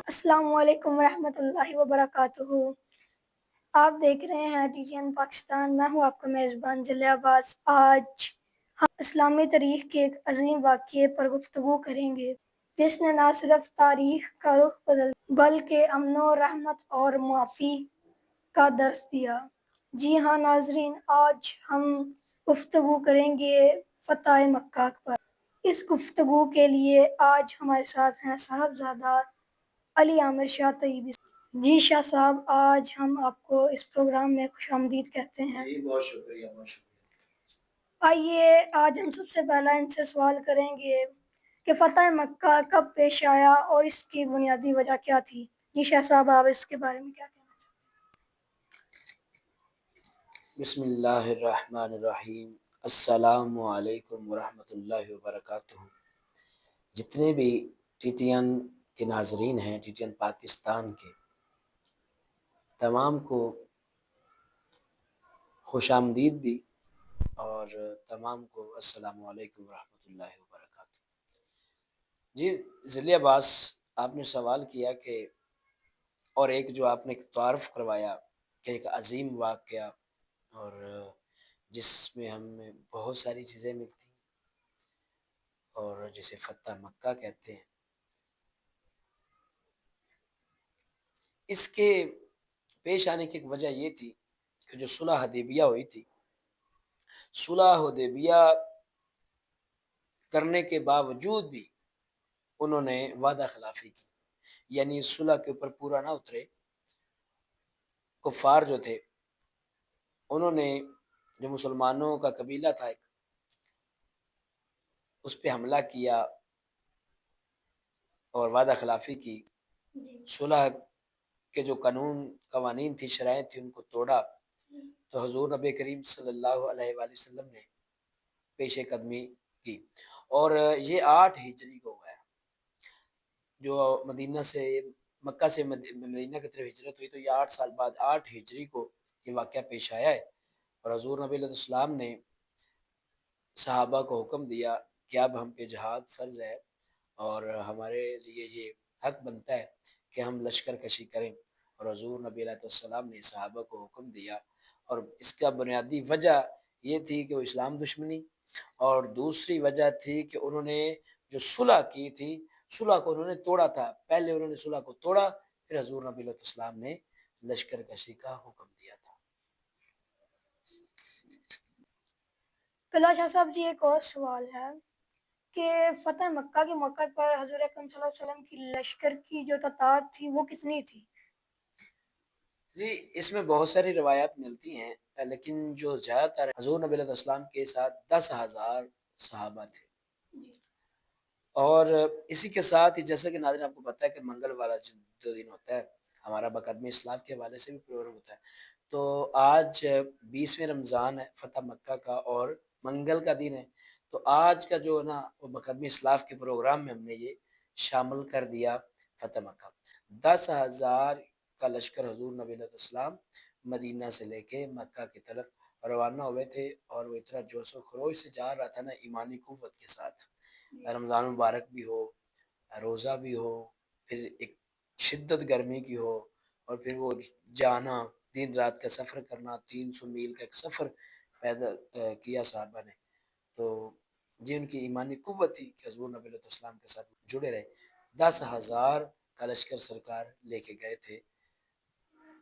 السلام علیکم ورحمۃ اللہ وبرکاتہ۔ آپ دیکھ رہے ہیں ٹی ٹی این پاکستان، میں ہوں آپ کا میزبان جلیہ عباس۔ آج ہم اسلامی تاریخ کے ایک عظیم واقعے پر گفتگو کریں گے جس نے نہ صرف تاریخ کا رخ بدل بلکہ امن و رحمت اور معافی کا درس دیا۔ جی ہاں ناظرین، آج ہم گفتگو کریں گے فتح مکہ پر۔ اس گفتگو کے لیے آج ہمارے ساتھ ہیں صاحبزادہ علی عامر شاہ طیبی۔ جی شاہ صاحب، آج ہم آپ کو اس پروگرام میں خوش آمدید کہتے ہیں۔ جی بہت شکریہ، بہت شکریہ۔ آئیے آج ہم سب سے پہلا ان سے سوال کریں گے کہ فتح مکہ کب پیش آیا اور اس کی بنیادی وجہ کیا تھی؟ جی شاہ صاحب، آپ اس کے بارے میں کیا کہنا چاہتے بسم اللہ الرحمن الرحیم۔ السلام علیکم ورحمۃ اللہ وبرکاتہ۔ جتنے بھی ٹی ٹی این کے ناظرین ہیں، ٹی ٹی این پاکستان کے تمام کو خوش آمدید بھی، اور تمام کو السلام علیکم ورحمۃ اللہ وبرکاتہ۔ جی ضلع عباس، آپ نے سوال کیا کہ اور ایک جو آپ نے تعارف کروایا کہ ایک عظیم واقعہ اور جس میں ہمیں بہت ساری چیزیں ملتی ہیں اور جسے فتح مکہ کہتے ہیں۔ اس کے پیش آنے کی ایک وجہ یہ تھی کہ جو صلح حدیبیہ ہوئی تھی، صلح حدیبیہ کرنے کے باوجود بھی انہوں نے وعدہ خلافی کی، یعنی صلح کے اوپر پورا نہ اترے۔ کفار جو تھے انہوں نے جو مسلمانوں کا قبیلہ تھا ایک، اس پہ حملہ کیا اور وعدہ خلافی کی۔ صلح کے جو قوانین تھی، شرائط تھی، ان کو توڑا۔ تو حضور نبی کریم صلی اللہ علیہ وآلہ وسلم نے پیش قدمی کی، اور یہ 8 ہجری کو ہوا ہے۔ جو مدینہ سے مکہ سے مدینہ کی طرف ہجرت ہوئی، تو یہ 8 سال بعد 8 ہجری کو یہ واقعہ پیش آیا ہے۔ اور حضور نبی علیہ السلام نے صحابہ کو حکم دیا کہ اب ہم پہ جہاد فرض ہے اور ہمارے لیے یہ حق بنتا ہے کہ ہم لشکر کشی کریں۔ اور حضور نبی علیہ السلام نے صحابہ کو حکم دیا، اور اس کا بنیادی وجہ یہ تھی کہ وہ اسلام دشمنی، اور دوسری وجہ تھی کہ انہوں نے جو صلح کی تھی، صلح کو انہوں نے توڑا تھا۔ پہلے انہوں نے صلح کو توڑا، پھر حضور نبی علیہ السلام نے لشکر کشی کا حکم دیا تھا۔ ہیں؟ شاہ صاحب جی، ایک اور سوال ہے کہ فتح مکہ کے موقع پر حضور اکرم صلی اللہ علیہ وسلم کی لشکر کی جو تعداد تھی وہ کتنی تھی؟ جی اس میں بہت ساری روایات ملتی ہیں، لیکن جو زیادہ تر حضور نبی علیہ السلام کے ساتھ 10,000 صحابہ تھے۔ اور اسی کے ساتھ ہی جیسا کہ ناظرین آپ کو پتہ ہے کہ منگل والا جو دن ہوتا ہے، ہمارا مقدمہ اسلاف کے حوالے سے بھی پروگرام ہوتا ہے، تو آج 20ویں رمضان ہے فتح مکہ کا، اور منگل کا دن ہے۔ تو آج کا جو نا وہ مقدمہ اسلاف کے پروگرام میں ہم نے یہ شامل کر دیا فتح مکہ۔ 10,000 کا لشکر حضور نبی علیہ السلام مدینہ سے لے کے مکہ کی طرف روانہ ہوئے تھے، اور وہ اتنا جوش و خروش سے جا رہا تھا نا، ایمانی قوت کے ساتھ۔ رمضان مبارک بھی ہو، روزہ بھی ہو، پھر ایک شدت گرمی کی ہو، اور پھر وہ جانا، دن رات کا سفر کرنا، 300 میل کا ایک سفر پیدل کیا صحابہ نے۔ تو جی ان کی ایمانی قوت تھی کہ حضور نبی علیہ السلام کے ساتھ جڑے رہے۔ 10,000 کا لشکر سرکار لے کے گئے تھے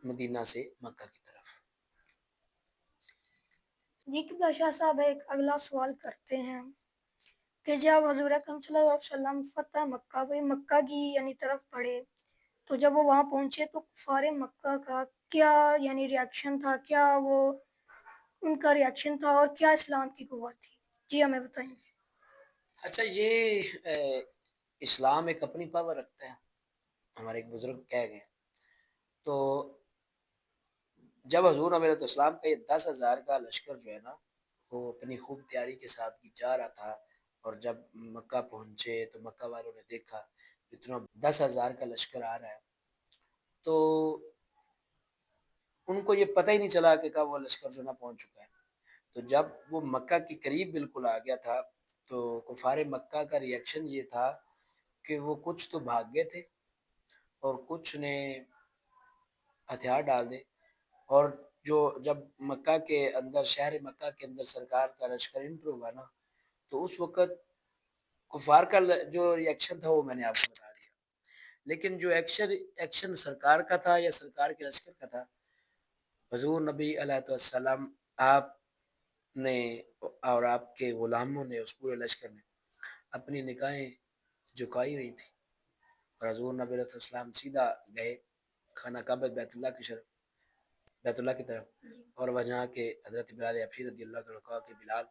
مدینہ سے مکہ کی طرف۔ جی قبلہ شاہ صاحب، ایک اگلا سوال کرتے ہیں کہ جب حضور اکرم صلی اللہ علیہ وسلم فتح مکہ کی یعنی طرف پڑھے، تو جب وہ وہاں پہنچے تو کفار مکہ کا کیا یعنی ریاکشن تھا، کیا وہ ان کا ریاکشن تھا، اور کیا اسلام کی قوت تھی؟ جی ہمیں بتائیں۔ اچھا، یہ اسلام ایک اپنی پاور رکھتا ہے، ہمارے ایک بزرگ کہہ گئے۔ تو جب حضور نبی علیہ السلام کا یہ 10,000 کا لشکر جو ہے نا، وہ اپنی خوب تیاری کے ساتھ جا رہا تھا، اور جب مکہ پہنچے تو مکہ والوں نے دیکھا اتنا 10,000 کا لشکر آ رہا ہے، تو ان کو یہ پتہ ہی نہیں چلا کہ کب وہ لشکر جو نا پہنچ چکا ہے۔ تو جب وہ مکہ کے قریب بالکل آ گیا تھا تو کفار مکہ کا ریئیکشن یہ تھا کہ وہ کچھ تو بھاگ گئے تھے اور کچھ نے ہتھیار ڈال دے، اور جو جب مکہ کے اندر، شہر مکہ کے اندر سرکار کا لشکر انٹر ہوا نا، تو اس وقت کفار کا جو ریئیکشن تھا وہ میں نے آپ کو بتا دیا، لیکن جو ایکشن سرکار کا تھا یا سرکار کے لشکر کا تھا، حضور نبی علیہ السلام آپ نے اور آپ کے غلاموں نے، اس پورے لشکر نے اپنی نگاہیں جھکائی ہوئی تھی، اور حضور نبی علیہ السلام سیدھا گئے خانہ کعبہ بیت اللہ کی طرف، اور وہاں کے حضرت بلال حبشی رضی اللہ عنہ کے بلال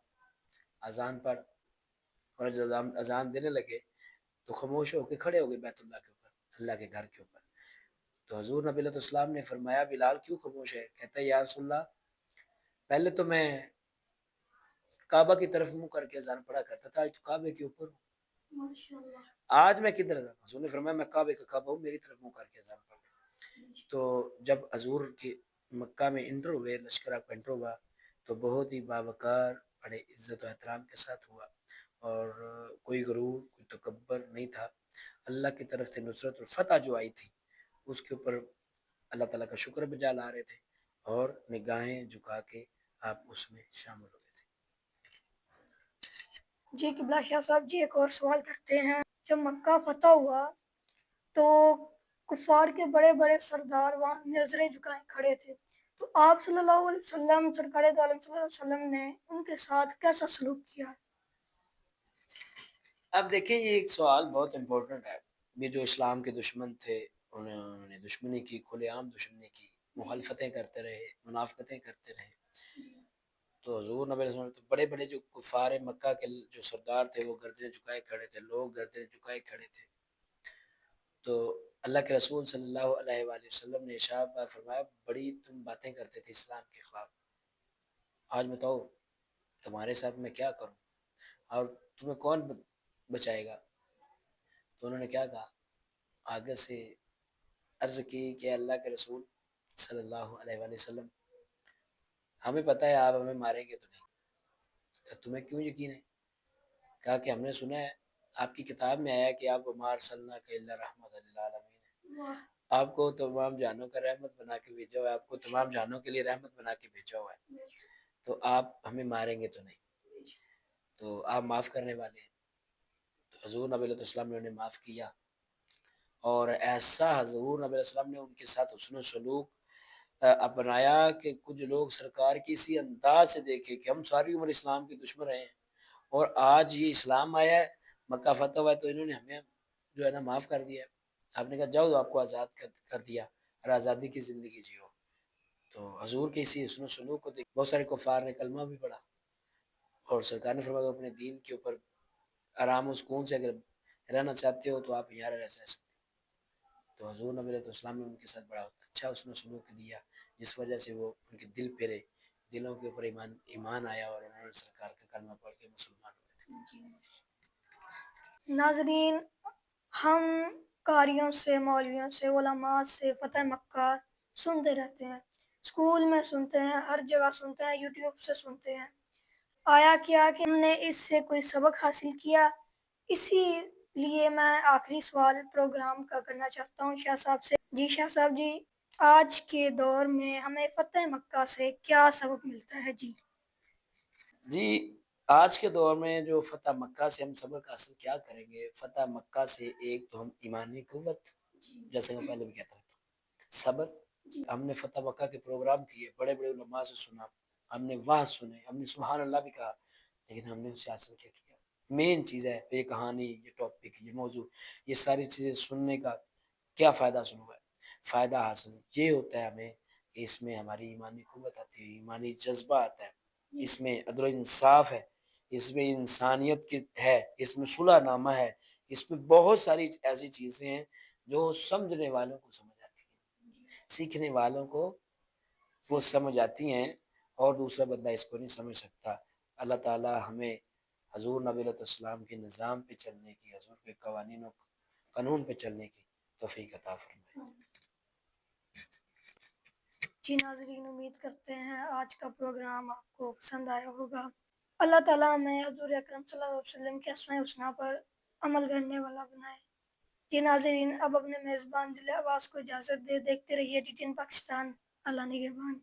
اذان پڑھ، اور جب اذان دینے لگے تو خاموش ہو کے کھڑے ہو گئے بیت اللہ کے اوپر، اللہ کے گھر کے اوپر۔ تو حضور نبی علیہ السلام نے فرمایا بلال کیوں خاموش ہے؟ کہتا ہے یا رسول اللہ پہلے تو میں کعبہ کی طرف منہ کر کے اذان پڑھا کرتا تھا، آج تو کعبے کے اوپر ہوں، آج میں کدھر اذان؟ حضور نے فرمایا میں کعبے کا کعبہ ہوں، میری طرف منہ کر کے اذان پڑھ۔ تو جب حضور کی مکہ میں انٹر ہوئے، لشکر آپ کا انٹر ہوا تو بہت ہی باوقار، بڑے عزت و احترام کے ساتھ ہوا، اور کوئی غرور، کوئی تکبر نہیں تھا۔ اللہ کی طرف سے نصرت اور فتح جو آئی تھی اس کے اوپر اللہ تعالیٰ کا شکر بجا لا رہے تھے، اور نگاہیں جھکا کے آپ اس میں شامل ہو گئے تھے۔ جی قبلہ شاہ صاحب جی ایک اور سوال کرتے ہیں، جب مکہ فتح ہوا تو کفار کے بڑے بڑے سردار وہاں نظریں جھکائے کھڑے تھے، تو آپ صلی اللہ علیہ وسلم، سرکار دو عالم صلی اللہ علیہ وسلم نے ان کے ساتھ کیسا سلوک کیا؟ اب دیکھیں یہ ایک سوال بہت امپورٹنٹ ہے۔ یہ جو اسلام کے دشمن تھے انہوں نے دشمنی کی، کھلے عام دشمنی کی، مخالفتیں کرتے رہے، منافقتیں کرتے رہے، تو حضور نبی علیہ السلام تو بڑے بڑے جو کفار مکہ کے جو سردار تھے وہ گردنیں جھکائے کھڑے تھے، لوگ گردنیں جھکائے کھڑے تھے۔ تو اللہ کے رسول صلی اللہ علیہ وآلہ وسلم نے ارشاد فرمایا بڑی تم باتیں کرتے تھے اسلام کے خلاف، آج بتاؤ تمہارے ساتھ میں کیا کروں اور تمہیں کون بچائے گا؟ تو انہوں نے کیا کہا؟ آگے سے عرض کی کہ اللہ کے رسول صلی اللہ علیہ وآلہ وسلم ہمیں پتہ ہے آپ ہمیں ماریں گے تو نہیں، تمہیں کیوں یقین ہے؟ کہا کہ ہم نے سنا ہے آپ کی کتاب میں آیا کہ آپ وما ارسلناک الا رحمۃ للعالمین ہے، آپ کو تمام جانوں کا رحمت بنا کے بھیجا ہوا ہے، آپ کو تمام جانوں کے لیے رحمت بنا کے بھیجا ہوا ہے، تو آپ ہمیں ماریں گے تو نہیں، تو آپ معاف کرنے والے ہیں۔ تو حضور نبی علیہ السلام نے انہیں معاف کیا، اور ایسا حضور نبی علیہ السلام نے ان کے ساتھ حسن و سلوک اپنایا کہ کچھ لوگ سرکار کی اسی انداز سے دیکھے کہ ہم ساری عمر اسلام کے دشمن رہے ہیں، اور آج یہ اسلام آیا ہے، مکہ فتح ہوا ہے، تو انہوں نے ہمیں جو ہے نا معاف کر دیا۔ آپ نے کہا جاؤ آپ کو آزاد کر دیا اور آزادی کی زندگی جیو۔ تو حضور کے اسی حسن و سلوک کو دیکھ بہت سارے کفار نے کلمہ بھی پڑھا، اور سرکار نے فرمایا اپنے دین کے اوپر آرام و سکون سے اگر رہنا چاہتے ہو تو آپ یہاں رہ سکتے۔ تو حضور نبی علیہ السلام نے ان کے ساتھ بڑا اچھا حسن و سلوک دیا، جس وجہ سے وہ ان کے دل پھرے، دلوں کے اوپر ایمان آیا، اور انہوں نے سرکار کا کلمہ پڑھ کے مسلمان ہوئے تھے۔ ناظرین، ہم قاریوں سے، مولویوں سے، علماء سے فتح مکہ سنتے رہتے ہیں، اسکول میں سنتے ہیں، ہر جگہ سنتے ہیں، یوٹیوب سے سنتے ہیں، آیا کیا کہ ہم نے اس سے کوئی سبق حاصل کیا؟ اسی لیے میں آخری سوال پروگرام کا کرنا چاہتا ہوں شاہ صاحب سے۔ جی شاہ صاحب جی، آج کے دور میں ہمیں فتح مکہ سے کیا سبق ملتا ہے؟ جی آج کے دور میں جو فتح مکہ سے ہم سبق حاصل کیا کریں گے؟ فتح مکہ سے ایک تو ہم ایمانی قوت، جیسے میں پہلے بھی کہتا ہوں، صبر، ہم نے فتح مکہ کے پروگرام کیے، بڑے بڑے علماء سے سنا، ہم نے وعظ سنے، ہم نے سبحان اللہ بھی کہا، لیکن ہم نے اس سے حاصل کیا کیا؟ مین چیز ہے یہ کہانی، یہ ٹاپک، یہ موضوع، یہ ساری چیزیں سننے کا کیا فائدہ حاصل ہوا ہے؟ فائدہ حاصل یہ ہوتا ہے ہمیں کہ اس میں ہماری ایمانی قوت آتی ہے، ایمانی جذبہ آتا ہے، اس میں عدل و انصاف ہے، اس میں انسانیت کی ہے، اس میں صلح نامہ ہے، اس میں بہت ساری ایسی چیزیں ہیں جو سمجھنے والوں کو سمجھ آتی ہیں، سیکھنے والوں کو وہ سمجھ آتی ہیں، اور دوسرا بندہ اس کو نہیں سمجھ سکتا۔ اللہ تعالی ہمیں حضور نبی علیہ السلام کے نظام پہ چلنے کی، حضور کے قوانین و قانون پہ چلنے کی توفیق عطا فرمائے۔ جی ناظرین، امید کرتے ہیں آج کا پروگرام آپ کو پسند آیا ہوگا۔ اللہ تعالیٰ ہمیں حضور اکرم صلی اللہ علیہ وسلم کے اسماء الحسنی پر عمل کرنے والا بنائے۔ جی ناظرین، اب اپنے میزبان ضلع عباس کو اجازت دے، دیکھتے رہیے ٹی ٹی این پاکستان۔ اللہ نگہبان۔